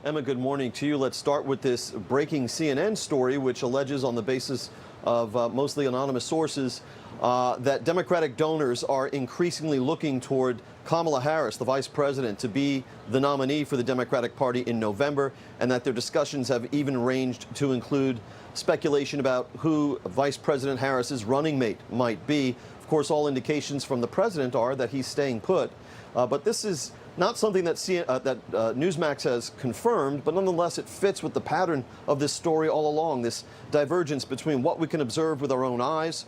Emma, good morning to you. Let's start with this breaking CNN story, which alleges on the basis of mostly anonymous sources that Democratic donors are increasingly looking toward Kamala Harris, the vice president, to be the nominee for the Democratic Party in November, and that their discussions have even ranged to include speculation about who Vice President Harris's running mate might be. Of course, all indications from the president are that he's staying put. But this is not something that Newsmax has confirmed, but nonetheless it fits with the pattern of this story all along, this divergence between what we can observe with our own eyes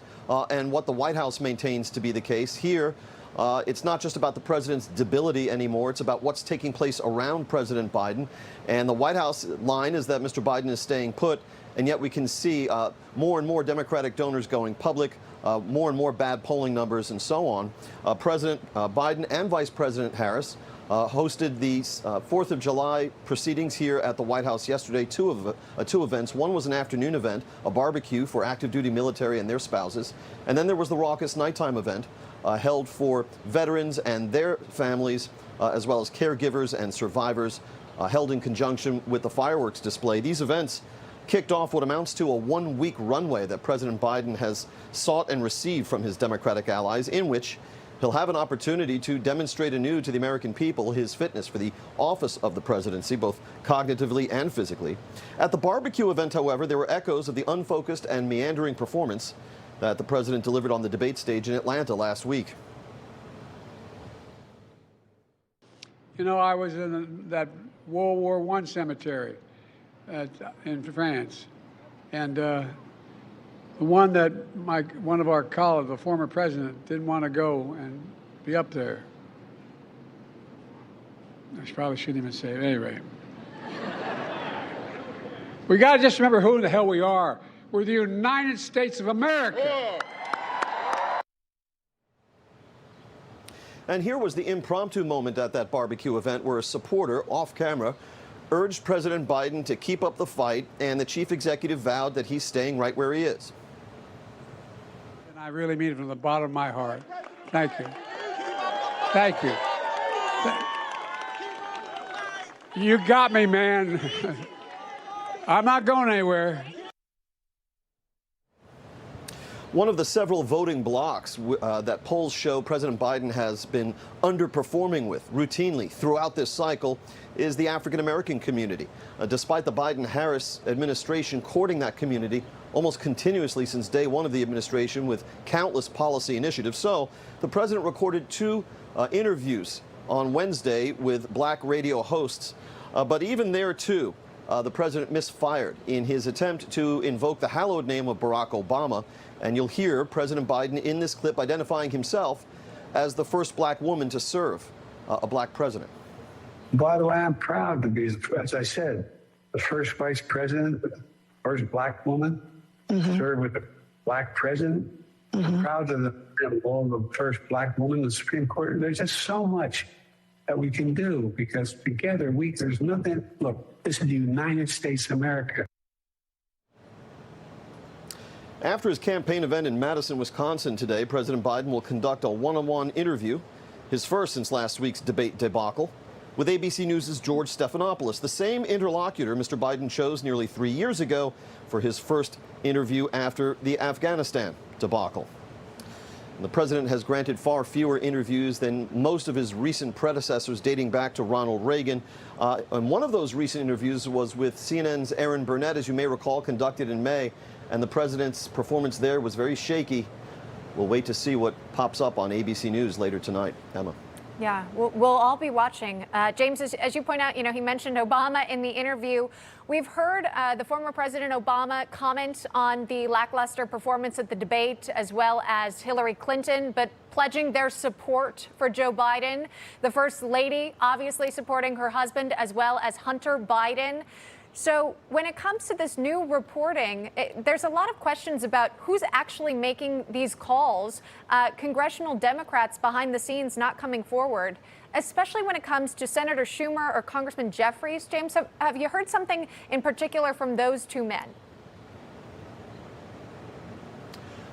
and what the White House maintains to be the case. Here, it's not just about the president's debility anymore, it's about what's taking place around President Biden. And the White House line is that Mr. Biden is staying put, and yet we can see more and more Democratic donors going public, more and more bad polling numbers, and so on. President Biden and Vice President Harris hosted the 4th of July proceedings here at the White House yesterday, two events. One was an afternoon event, a barbecue for active duty military and their spouses. And then there was the raucous nighttime event held for veterans and their families, as well as caregivers and survivors, held in conjunction with the fireworks display. These events kicked off what amounts to a one-week runway that President Biden has sought and received from his Democratic allies, in which he'll have an opportunity to demonstrate anew to the American people his fitness for the office of the presidency, both cognitively and physically. At the barbecue event, however, there were echoes of the unfocused and meandering performance that the president delivered on the debate stage in Atlanta last week. You know, I was in that World War I cemetery in France, and the one that one of our colleagues, the former president, didn't want to go and be up there. I probably shouldn't even say it. Anyway, we got to just remember who the hell we are. We're the United States of America. And here was the impromptu moment at that barbecue event where a supporter, off camera, urged President Biden to keep up the fight, and the chief executive vowed that he's staying right where he is. And I really mean it from the bottom of my heart. Thank you. Thank you. You got me, man. I'm not going anywhere. One of the several voting blocs that polls show President Biden has been underperforming with routinely throughout this cycle is the African-American community, despite the Biden-Harris administration courting that community almost continuously since day one of the administration with countless policy initiatives. So the president recorded two interviews on Wednesday with black radio hosts, but even there, too, the president misfired in his attempt to invoke the hallowed name of Barack Obama. And you'll hear President Biden in this clip identifying himself as the first black woman to serve a black president. By the way, I'm proud to be, as I said, the first vice president, the first black woman to serve with a black president. I'm proud of the first black woman in the Supreme Court. There's just so much that we can do because together there's nothing. Look, this is the United States of America. After his campaign event in Madison, Wisconsin today, President Biden will conduct a one-on-one interview, his first since last week's debate debacle, with ABC News' George Stephanopoulos, the same interlocutor Mr. Biden chose nearly 3 years ago for his first interview after the Afghanistan debacle. And the president has granted far fewer interviews than most of his recent predecessors dating back to Ronald Reagan. And one of those recent interviews was with CNN's Aaron Burnett, as you may recall, conducted in May. And the president's performance there was very shaky. We'll wait to see what pops up on ABC News later tonight. Emma. Yeah, we'll all be watching. James, as you point out, he mentioned Obama in the interview. We've heard the former President Obama comment on the lackluster performance at the debate, as well as Hillary Clinton, but pledging their support for Joe Biden. The First Lady obviously supporting her husband, as well as Hunter Biden. So when it comes to this new reporting, there's a lot of questions about who's actually making these calls. Congressional Democrats behind the scenes not coming forward, especially when it comes to Senator Schumer or Congressman Jeffries. James, have you heard something in particular from those two men?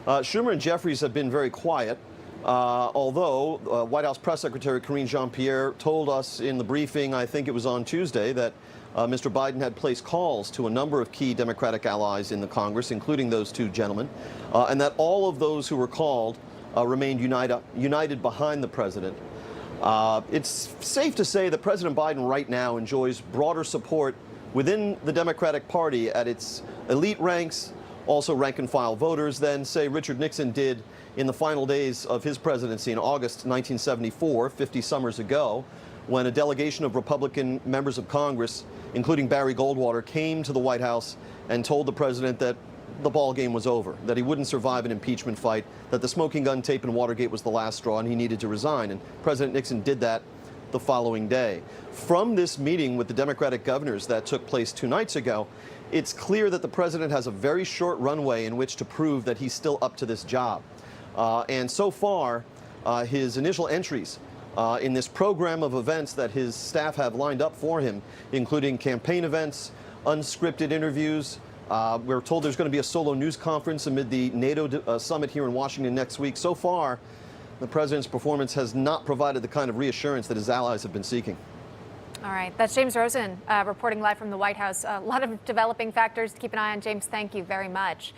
Schumer and Jeffries have been very quiet. Although White House Press Secretary Karine Jean-Pierre told us in the briefing, I think it was on Tuesday, that Mr. Biden had placed calls to a number of key Democratic allies in the Congress, including those two gentlemen, and that all of those who were called remained united behind the president. It's safe to say that President Biden right now enjoys broader support within the Democratic Party at its elite ranks, also rank-and-file voters, than, say, Richard Nixon did in the final days of his presidency in August 1974, 50 summers ago, when a delegation of Republican members of Congress, including Barry Goldwater, came to the White House and told the president that the ball game was over, that he wouldn't survive an impeachment fight, that the smoking gun tape in Watergate was the last straw and he needed to resign. And President Nixon did that the following day. From this meeting with the Democratic governors that took place 2 nights ago, it's clear that the president has a very short runway in which to prove that he's still up to this job. And so far, his initial entries in this program of events that his staff have lined up for him, including campaign events, unscripted interviews. We're told there's going to be a solo news conference amid the NATO summit here in Washington next week. So far, the president's performance has not provided the kind of reassurance that his allies have been seeking. All right. That's James Rosen reporting live from the White House. A lot of developing factors to keep an eye on. James, thank you very much.